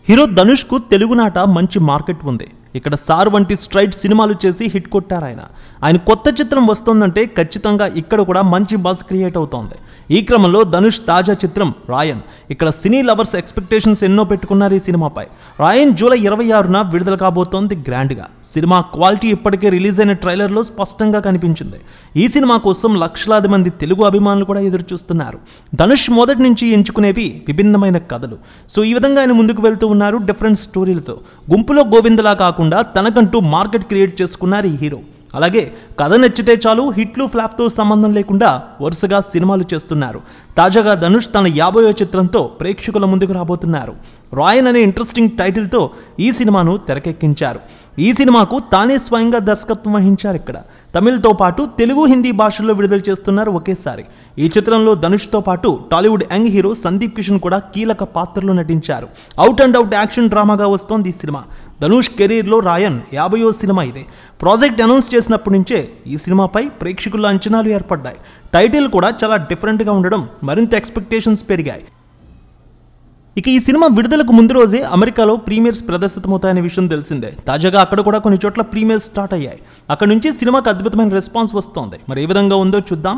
Hero Dhanush కు తెలుగునాట మంచి మార్కెట్ ఉంది. ఇక్కడ సార్ వంటి స్ట్రైట్ సినిమాలు చేసి హిట్ కొట్టారు ఆయన కొత్త చిత్రం వస్తుందంటే ఖచ్చితంగా ఇక్కడ కూడా మంచి బజ్ క్రియేట్ అవుతోంది. ఈ క్రమంలో ధనుష్ తాజా చిత్రం రాయన్. ఇక్కడ సినీ లవర్స్ ఎక్స్పెక్టేషన్స్ ఎన్నో పెట్టుకున్నారు ఈ సినిమాపై. రాయన్ జూలై 26న విడుదల కాబోతోంది గ్రాండ్గా. సినిమా క్వాలిటీ ఇప్పటికే రిలీజ్ అయిన ట్రైలర్లో స్పష్టంగా కనిపించింది. ఈ సినిమా కోసం లక్షలాది మంది తెలుగు అభిమానులు కూడా ఎదురు చూస్తున్నారు. ధనుష్ మొదటి నుంచి ఎంచుకునేవి విభిన్నమైన కథలు. సో ఈ విధంగా ఆయన ముందుకు వెళ్తూ ఉన్నారు డిఫరెంట్ స్టోరీలతో. గుంపులో గోవిందలా కాకుండా తనకంటూ మార్కెట్ క్రియేట్ చేసుకున్నారు ఈ హీరో. అలాగే కథ నచ్చితే చాలు, హిట్లు ఫ్లాప్తో సంబంధం లేకుండా వరుసగా సినిమాలు చేస్తున్నారు. తాజాగా ధనుష్ తన 50వ చిత్రంతో ప్రేక్షకుల ముందుకు రాబోతున్నారు. రాయన్ అనే ఇంట్రెస్టింగ్ టైటిల్తో ఈ సినిమాను తెరకెక్కించారు. ఈ సినిమాకు తానే స్వయంగా దర్శకత్వం వహించారు. ఇక్కడ తమిళ్తో పాటు తెలుగు, హిందీ భాషల్లో విడుదల చేస్తున్నారు ఒకేసారి. ఈ చిత్రంలో ధనుష్తో పాటు టాలీవుడ్ యంగ్ హీరో సందీప్ కిషన్ కూడా కీలక పాత్రలో నటించారు. అవుట్ అండ్ అవుట్ యాక్షన్ డ్రామాగా వస్తోంది ఈ సినిమా. ధనుష్ కెరీర్లో రాయన్ 50వ సినిమా ఇదే. ప్రాజెక్ట్ అనౌన్స్ చేసినప్పటి నుంచే ఈ సినిమాపై ప్రేక్షకుల అంచనాలు ఏర్పడ్డాయి. టైటిల్ కూడా చాలా డిఫరెంట్గా ఉండడం మరింత ఎక్స్పెక్టేషన్స్ పెరిగాయి. ఇక ఈ సినిమా విడుదలకు ముందు రోజే అమెరికాలో ప్రీమియర్స్ ప్రదర్శితమవుతాయనే విషయం తెలిసిందే. తాజాగా అక్కడ కూడా కొన్ని చోట్ల ప్రీమియర్స్ స్టార్ట్ అయ్యాయి. అక్కడ నుంచి సినిమాకు అద్భుతమైన రెస్పాన్స్ వస్తోంది. మరి ఏ విధంగా ఉందో చూద్దాం.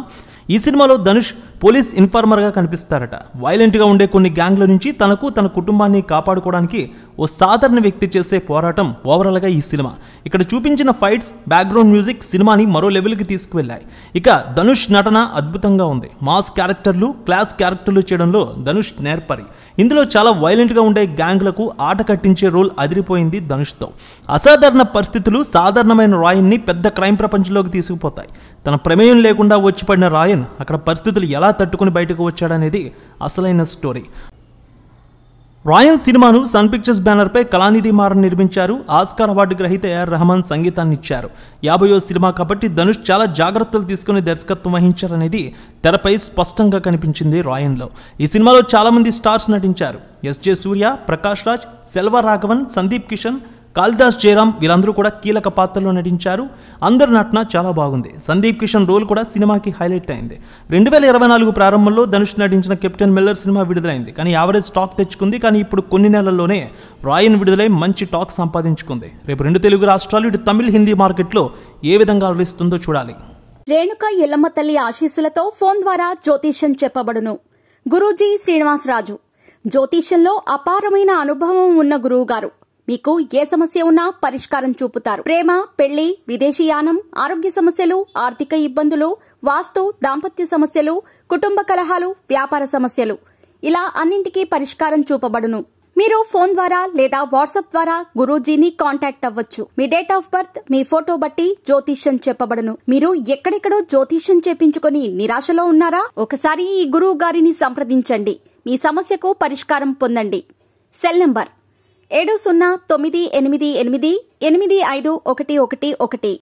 ఈ సినిమాలో ధనుష్ పోలీస్ ఇన్ఫార్మర్గా కనిపిస్తారట. వైలెంట్గా ఉండే కొన్ని గ్యాంగ్ల నుంచి తనకు తన కుటుంబాన్ని కాపాడుకోవడానికి ఓ సాధారణ వ్యక్తి చేసే పోరాటం ఓవరాల్గా ఈ సినిమా. ఇక్కడ చూపించిన ఫైట్స్, బ్యాక్గ్రౌండ్ మ్యూజిక్ సినిమాని మరో లెవెల్కి తీసుకువెళ్ళాయి. ఇక ధనుష్ నటన అద్భుతంగా ఉంది. మాస్ క్యారెక్టర్లు, క్లాస్ క్యారెక్టర్లు చేయడంలో ధనుష్ నేర్పరి. ఇందులో చాలా వైలెంట్గా ఉండే గ్యాంగ్లకు ఆట కట్టించే రోల్ అదిరిపోయింది ధనుష్తో. అసాధారణ పరిస్థితులు సాధారణమైన రాయన్ని పెద్ద క్రైమ్ ప్రపంచంలోకి తీసుకుపోతాయి. తన ప్రమేయం లేకుండా వచ్చిపడిన రాయన్ అక్కడ పరిస్థితులు ఎలా తట్టుకుని బయటకు వచ్చాడనేది అసలైన స్టోరీ. రాయన్ సినిమాను సన్ పిక్చర్స్ బ్యానర్పై కళానిధి మారన్ నిర్మించారు. ఆస్కార్ అవార్డు గ్రహీత ఏఆర్ రెహమాన్ సంగీతాన్ని ఇచ్చారు. 50వ సినిమా కాబట్టి ధనుష్ చాలా జాగ్రత్తలు తీసుకుని దర్శకత్వం వహించారనేది తెరపై స్పష్టంగా కనిపించింది రాయన్లో. ఈ సినిమాలో చాలామంది స్టార్స్ నటించారు. ఎస్జే సూర్య, ప్రకాష్ రాజ్, సెల్వ రాఘవన్, సందీప్ కిషన్, కాళిదాస్ జయరాం వీళ్ళందరూ కూడా కీలక పాత్రలో నటించారు. అందరి నటన చాలా బాగుంది. సందీప్ కిషన్ రోల్ కూడా సినిమాకి హైలైట్ అయింది. 2024 ప్రారంభంలో ధనుష్ నటించిన కెప్టెన్ మిల్లర్ సినిమా విడుదలైంది. కానీ యావరేజ్ టాక్ తెచ్చుకుంది. కానీ ఇప్పుడు కొన్ని నెలల్లోనే రాయన్ విడుదలై మంచి టాక్ సంపాదించుకుంది. రేపు 2 తెలుగు రాష్ట్రాలు, ఇటు తమిళ, హిందీ మార్కెట్లో ఏ విధంగా అలరిస్తుందో చూడాలి. రేణుక ఎల్లమ్మ తల్లి ఆశీస్సులతో ఫోన్ ద్వారా జ్యోతిష్యం చెప్పబడును. గురూజీ శ్రీనివాసరాజు. జ్యోతిష్యంలో అపారమైన అనుభవం ఉన్న గురువు గారు మీకు ఏ సమస్య ఉన్నా పరిష్కారం చూపుతారు. ప్రేమ, పెళ్లి, విదేశీయానం, ఆరోగ్య సమస్యలు, ఆర్థిక ఇబ్బందులు, వాస్తు, దాంపత్య సమస్యలు, కుటుంబ కలహాలు, వ్యాపార సమస్యలు, ఇలా అన్నింటికీ పరిష్కారం చూపబడును. మీరు ఫోన్ ద్వారా లేదా వాట్సాప్ ద్వారా గురూజీని కాంటాక్ట్ అవ్వచ్చు. మీ డేట్ ఆఫ్ బర్త్, మీ ఫోటో బట్టి జ్యోతిష్యం చెప్పబడును. మీరు ఎక్కడెక్కడో జ్యోతిష్యం చేపించుకుని నిరాశలో ఉన్నారా? ఒకసారి ఈ గురువు గారిని సంప్రదించండి. మీ సమస్యకు పరిష్కారం పొందండి. Cell number 7098888511